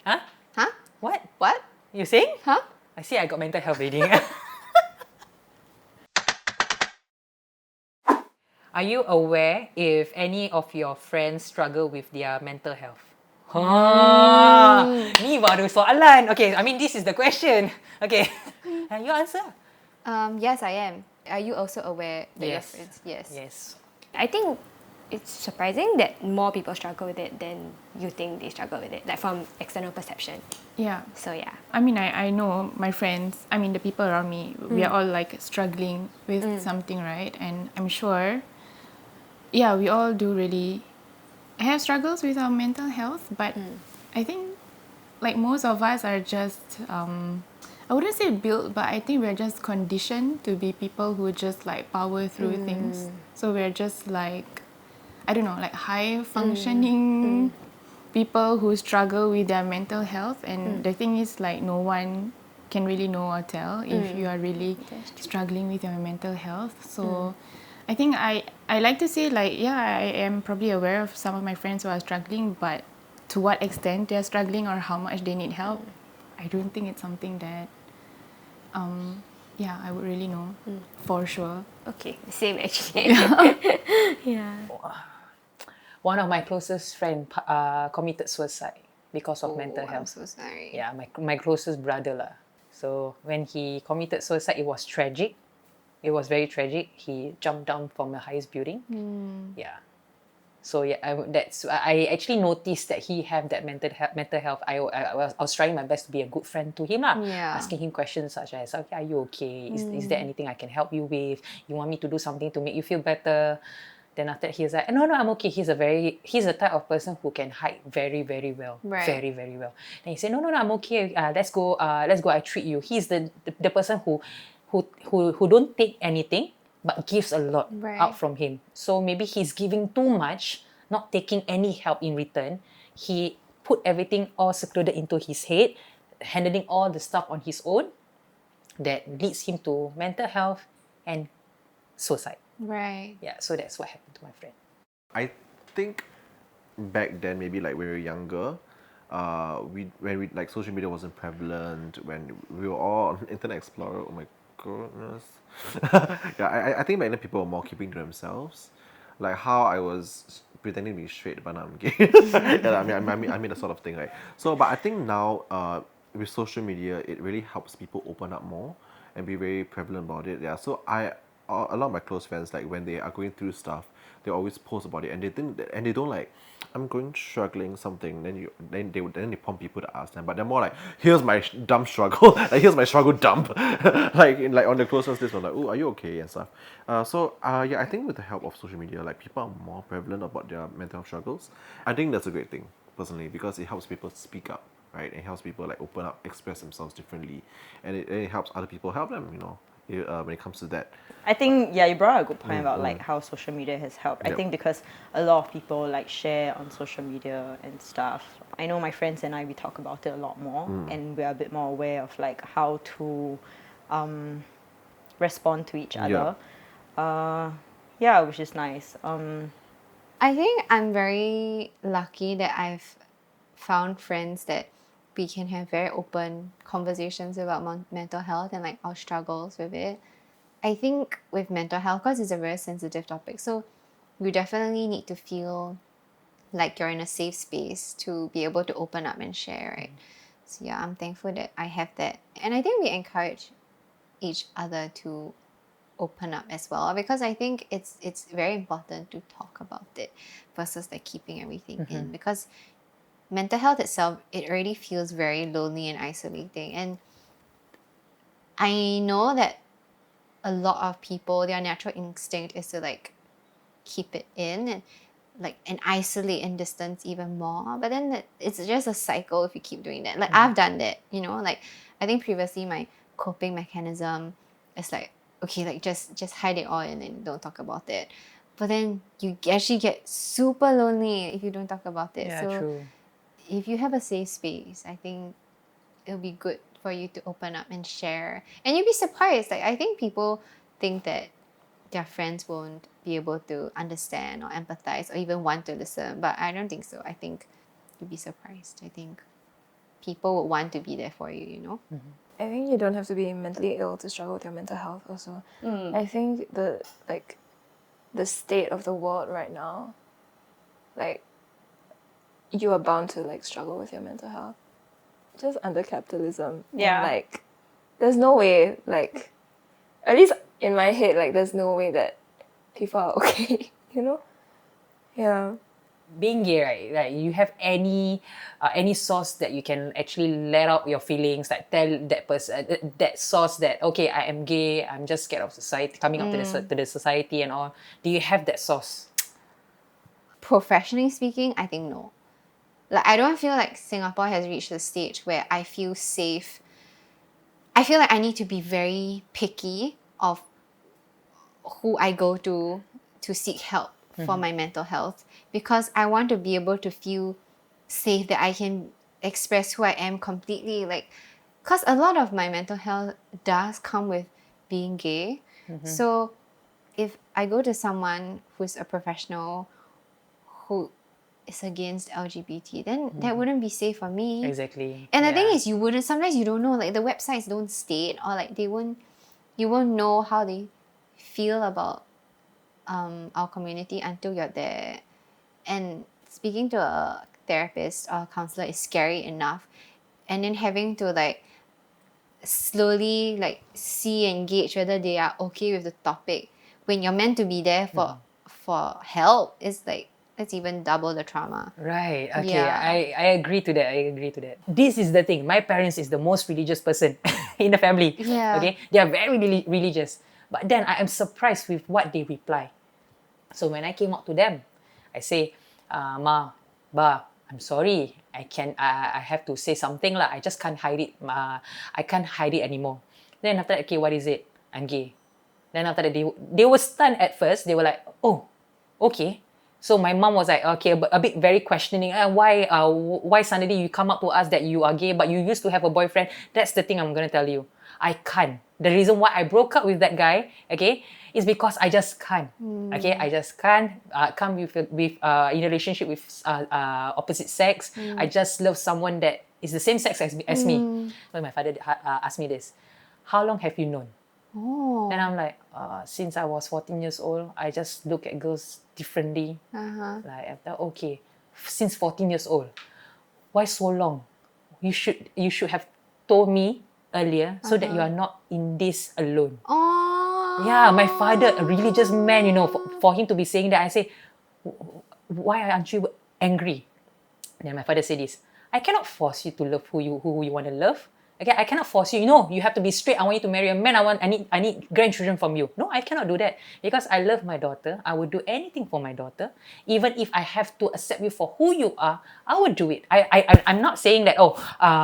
Huh? Huh? What? What? You saying? Huh? I see I got mental health reading. Are you aware if any of your friends struggle with their mental health? Ni baru soalan. Okay, I mean this is the question. Okay, you answer. Yes, I am. Are you also aware that your Yes. friends? Yes. Yes. I think it's surprising that more people struggle with it than you think they struggle with it, like from external perception. Yeah. So yeah. I mean, I know my friends, I mean, the people around me, we are all like struggling with something, right? And I'm sure, yeah, we all do really have struggles with our mental health, but I think like most of us are just, I wouldn't say built, but I think we're just conditioned to be people who just like power through things. So we're just like, I don't know, like high functioning people who struggle with their mental health. And the thing is, like, no one can really know or tell if you are really struggling with your mental health. So I think I like to say, like, yeah, I am probably aware of some of my friends who are struggling, but to what extent they're struggling or how much they need help, I don't think it's something that yeah, I would really know for sure. Okay, same actually. Yeah. One of my closest friend committed suicide because of mental I'm health. so sorry. Yeah, my closest brother lah. So when he committed suicide, it was tragic. It was very tragic. He jumped down from the highest building. Yeah. So yeah, I actually noticed that he have that mental health. I was trying my best to be a good friend to him lah. Yeah. Asking him questions such as, okay, are you okay? Is there anything I can help you with? You want me to do something to make you feel better? Then after that, he's like, no, I'm okay. He's the type of person who can hide very, very well. Right. Very, very well. Then he said, no, I'm okay. Let's go. I treat you. He's the person who don't take anything but gives a lot Right. out from him. So maybe he's giving too much, not taking any help in return. He put everything all secluded into his head, handling all the stuff on his own. That leads him to mental health and suicide. Right. Yeah, so that's what happened to my friend. I think back then, maybe like when we were younger, when we like social media wasn't prevalent, when we were all on Internet Explorer. Oh my goodness. Yeah, I think back then people were more keeping to themselves, like how I was pretending to be straight, but now I'm gay. Yeah, I mean that sort of thing, right? So, but I think now, with social media, it really helps people open up more and be very prevalent about it. Yeah, so a lot of my close friends, like when they are going through stuff, they always post about it, and they don't like, I'm going struggling something. Then they prompt people to ask them, but they're more like, here's my dumb struggle, like here's my struggle dump, like on the closest list, I'm like, oh, are you okay and stuff. Yeah, I think with the help of social media, like people are more prevalent about their mental health struggles. I think that's a great thing personally, because it helps people speak up, right? It helps people like open up, express themselves differently, and it helps other people help them, when it comes to that. I think, yeah, you brought up a good point about like how social media has helped. I Yep. think because a lot of people like share on social media and stuff. I know my friends and I, we talk about it a lot more, and we're a bit more aware of like how to respond to each other. Yeah, which is nice. I think I'm very lucky that I've found friends that we can have very open conversations about mental health and like our struggles with it. I think with mental health, because it's a very sensitive topic, so you definitely need to feel like you're in a safe space to be able to open up and share, right? So yeah, I'm thankful that I have that. And I think we encourage each other to open up as well, because I think it's very important to talk about it versus like keeping everything in, because mental health itself, it already feels very lonely and isolating. And I know that a lot of people, their natural instinct is to like keep it in and isolate and distance even more. But then it's just a cycle if you keep doing that. Like I've done that, like I think previously my coping mechanism is like, okay, like just hide it all and then don't talk about it. But then you actually get super lonely if you don't talk about it. Yeah, So true. if you have a safe space, I think it'll be good for you to open up and share. And you'll be surprised. Like I think people think that their friends won't be able to understand or empathize or even want to listen, but I don't think so. I think you'll be surprised. I think people would want to be there for you, you know? I think you don't have to be mentally ill to struggle with your mental health also. I think the state of the world right now, like, you are bound to like struggle with your mental health. Just under capitalism. Yeah. And, like, there's no way, like, at least in my head, like, there's no way that people are okay, you know? Yeah. Being gay, right? Like you have any source that you can actually let out your feelings, like tell that person, that source that okay, I am gay. I'm just scared of society, coming up to the society and all. Do you have that source? Professionally speaking, I think no. Like, I don't feel like Singapore has reached the stage where I feel safe. I feel like I need to be very picky of who I go to seek help for my mental health, because I want to be able to feel safe, that I can express who I am completely. Like, because a lot of my mental health does come with being gay. So if I go to someone who's a professional who is against LGBT, then that wouldn't be safe for me. Exactly. And the thing is, sometimes you don't know, like the websites don't state, or like you won't know how they feel about our community until you're there. And speaking to a therapist or a counselor is scary enough, and then having to like slowly like see and gauge whether they are okay with the topic when you're meant to be there for help, is like, it's even double the trauma. Right. Okay. Yeah. I agree to that. This is the thing. My parents is the most religious person in the family. Yeah. Okay. They are very religious. But then I am surprised with what they reply. So when I came out to them, I say, Ma, Ba, I'm sorry. I have to say something lah. I just can't hide it. I can't hide it anymore. Then after that, okay, what is it? I'm gay. Then after that, they were stunned at first. They were like, oh, okay. So my mom was like, okay, a bit very questioning. Why suddenly you come up to us that you are gay, but you used to have a boyfriend? That's the thing I'm gonna tell you. I can't. The reason why I broke up with that guy, okay, is because I just can't. Okay, I just can't come with in a relationship with opposite sex. I just love someone that is the same sex as me. When my father asked me this, how long have you known? Oh. And I'm like, since I was 14 years old, I just look at girls differently. Like, I thought, okay, since 14 years old, why so long? You should have told me earlier so that you are not in this alone. Oh. Yeah, my father, a religious man, for him to be saying that, I say, why aren't you angry? Then my father said this, I cannot force you to love who you want to love. Okay, I cannot force you. You have to be straight. I want you to marry a man. I need grandchildren from you. No, I cannot do that because I love my daughter. I would do anything for my daughter. Even if I have to accept you for who you are, I would do it. I'm not saying that,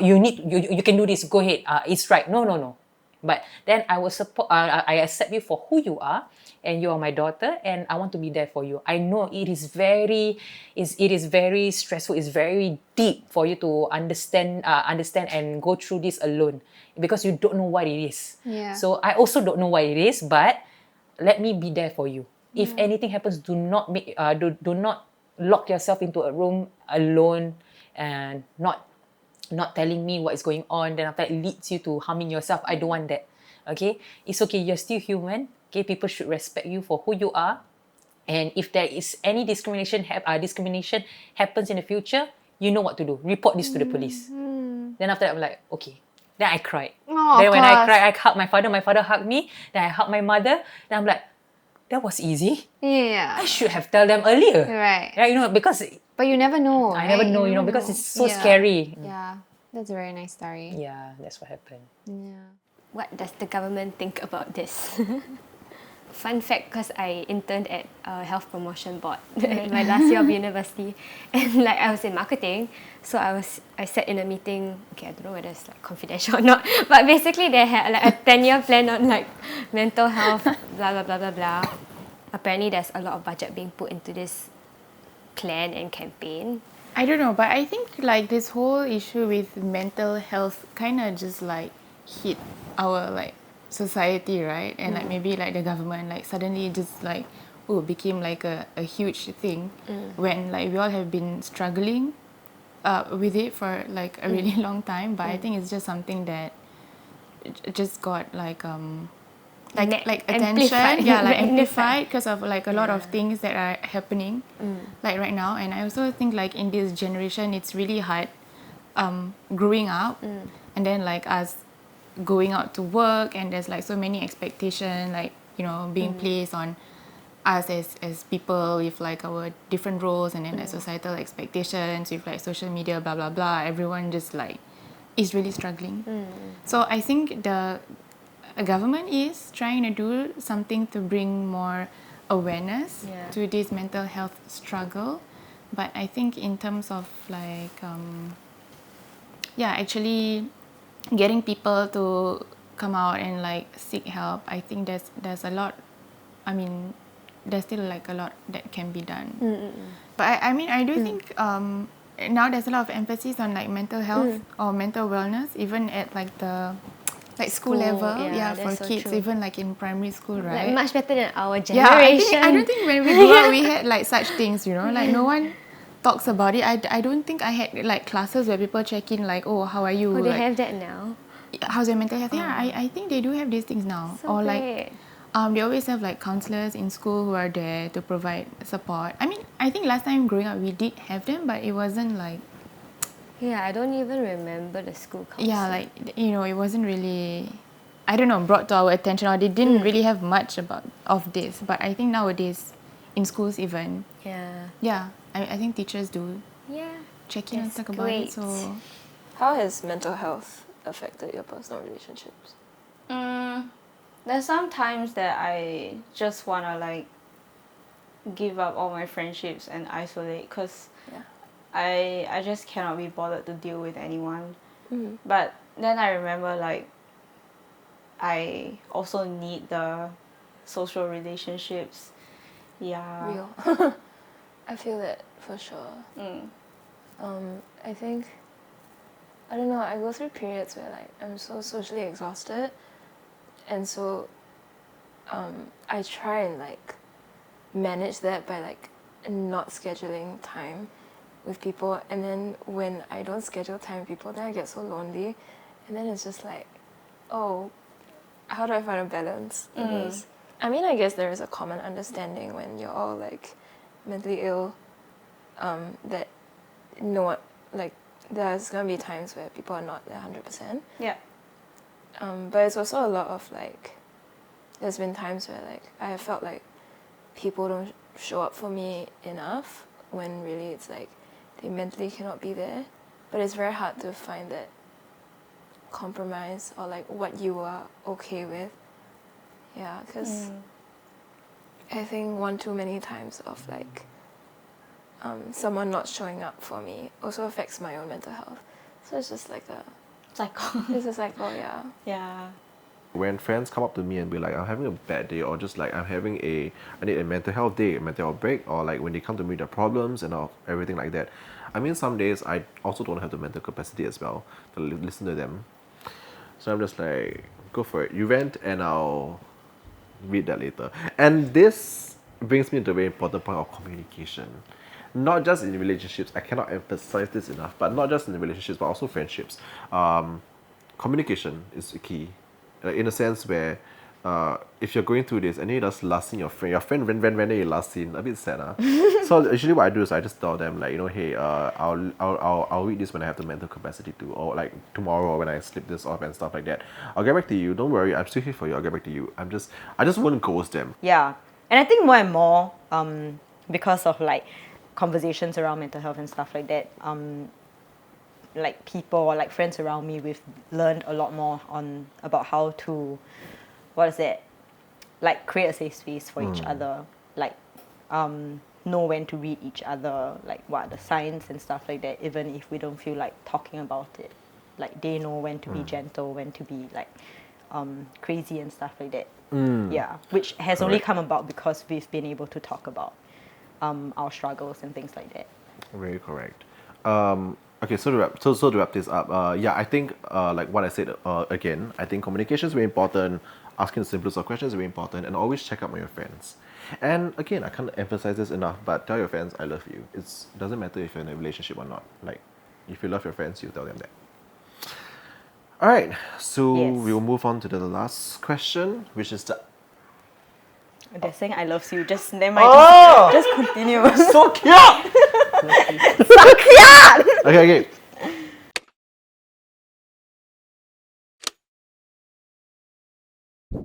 you can do this. Go ahead. It's right. No. But then I will support. I accept you for who you are, and you are my daughter, and I want to be there for you. I know it is very stressful. It's very deep for you to understand and go through this alone because you don't know what it is. Yeah. So I also don't know what it is, but let me be there for you. If anything happens, do not lock yourself into a room alone and not telling me what is going on, then after that it leads you to harming yourself. I don't want that. Okay, it's okay, you're still human. Okay, people should respect you for who you are, and if there is any discrimination happens in the future, you know what to do. Report this to the police. Then after that, I'm like, okay. Then I cried. Oh, Then when I of course. cried, I hugged my father. My father hugged me. Then I hugged my mother. Then I'm like, that was easy. Yeah. I should have told them earlier. Right. Yeah, because But you never know. I right? never know, You never because know. it's so Yeah. scary. Yeah. That's a very nice story. Yeah, that's what happened. Yeah. What does the government think about this? Fun fact, because I interned at a health promotion board in my last year of university, and like I was in marketing, so I sat in a meeting. Okay, I don't know whether it's like confidential or not, but basically they had like a 10-year plan on like mental health, blah blah blah blah blah. Apparently, there's a lot of budget being put into this plan and campaign. I don't know, but I think like this whole issue with mental health kind of just like hit our like society, right? And like maybe like the government like suddenly just like became like a huge thing when like we all have been struggling with it for like a really long time, but I think it's just something that just got like attention, amplified because of like a lot of things that are happening like right now. And I also think like in this generation it's really hard growing up and then like us going out to work, and there's like so many expectation like being placed on us as people with like our different roles, and then like societal expectations with like social media, blah blah blah. Everyone just like is really struggling. So I think the government is trying to do something to bring more awareness to this mental health struggle, but I think in terms of like actually getting people to come out and like seek help, I think there's a lot. I mean, there's still like a lot that can be done. But I do think now there's a lot of emphasis on like mental health or mental wellness, even at like the school level, for so kids, true. even like in primary school, right? Like much better than our Yeah, generation. I don't think when we grew up we had like such things, like no one talks about it. I don't think I had like classes where people check in like, oh, how are you? Oh, they like, have that now. how's your mental health? Yeah, I think they do have these things now. So or great. like they always have like counselors in school who are there to provide support. I mean, I think last time growing up we did have them, but it wasn't like Yeah, I don't even remember the school counselor. yeah, like it wasn't really, I don't know, brought to our attention, or they didn't really have much of this. But I think nowadays in schools even I think teachers do check in and That's talk about it. great. So How has mental health affected your personal relationships? There's some times that I just want to like give up all my friendships and isolate because I just cannot be bothered to deal with anyone. But then I remember like I also need the social relationships. Yeah. Real. I feel that for sure. I think, I don't know, I go through periods where like I'm so socially exhausted, and so I try and like manage that by like not scheduling time with people, and then when I don't schedule time with people, then I get so lonely, and then it's just like, oh, how do I find a balance in this? I mean, I guess there is a common understanding when you're all like mentally ill, that like there's gonna be times where people are not 100%. Yeah. But it's also a lot of like, there's been times where like I have felt like people don't show up for me enough when really it's like they mentally cannot be there. But it's very hard to find that compromise or like what you are okay with. Yeah, because I think one too many times of like someone not showing up for me also affects my own mental health. So it's just like it's a cycle, yeah. Yeah. When friends come up to me and be like, I'm having a bad day, or just like I need a mental health day, a mental health break, or like when they come to me with their problems and everything like that. I mean, some days I also don't have the mental capacity as well to listen to them. So I'm just like, go for it. You vent and I'll read that later. And this brings me to a very important point of communication. Not just in relationships, I cannot emphasize this enough, but not just in relationships, but also friendships. Communication is the key. In a sense where if you're going through this and then you just last seen your friend when you last seen, a bit sad. So usually what I do is I just tell them like, hey, I'll read this when I have the mental capacity to, or like tomorrow when I slip this off and stuff like that. I'll get back to you. Don't worry, I'm still here for you. I'll get back to you. I just won't ghost them. Yeah. And I think more and more, because of like conversations around mental health and stuff like that, like people or like friends around me, we've learned a lot more about how to, like create a safe space for each other, like know when to read each other, like what are the signs and stuff like that, even if we don't feel like talking about it. Like they know when to be gentle, when to be like crazy and stuff like that. Yeah, which has only come about because we've been able to talk about our struggles and things like that. Very correct. Okay, so to wrap this up, I think like what I said again, I think communication is very important. Asking the simplest of questions is very important, and always check up on your friends. And again, I can't emphasize this enough, but tell your friends I love you. It doesn't matter if you're in a relationship or not. Like, If you love your friends, you tell them that. All right, so Yes. we'll move on to the last question, which is the They're saying I love you. Just never mind. Oh! Just continue. so cute. Okay.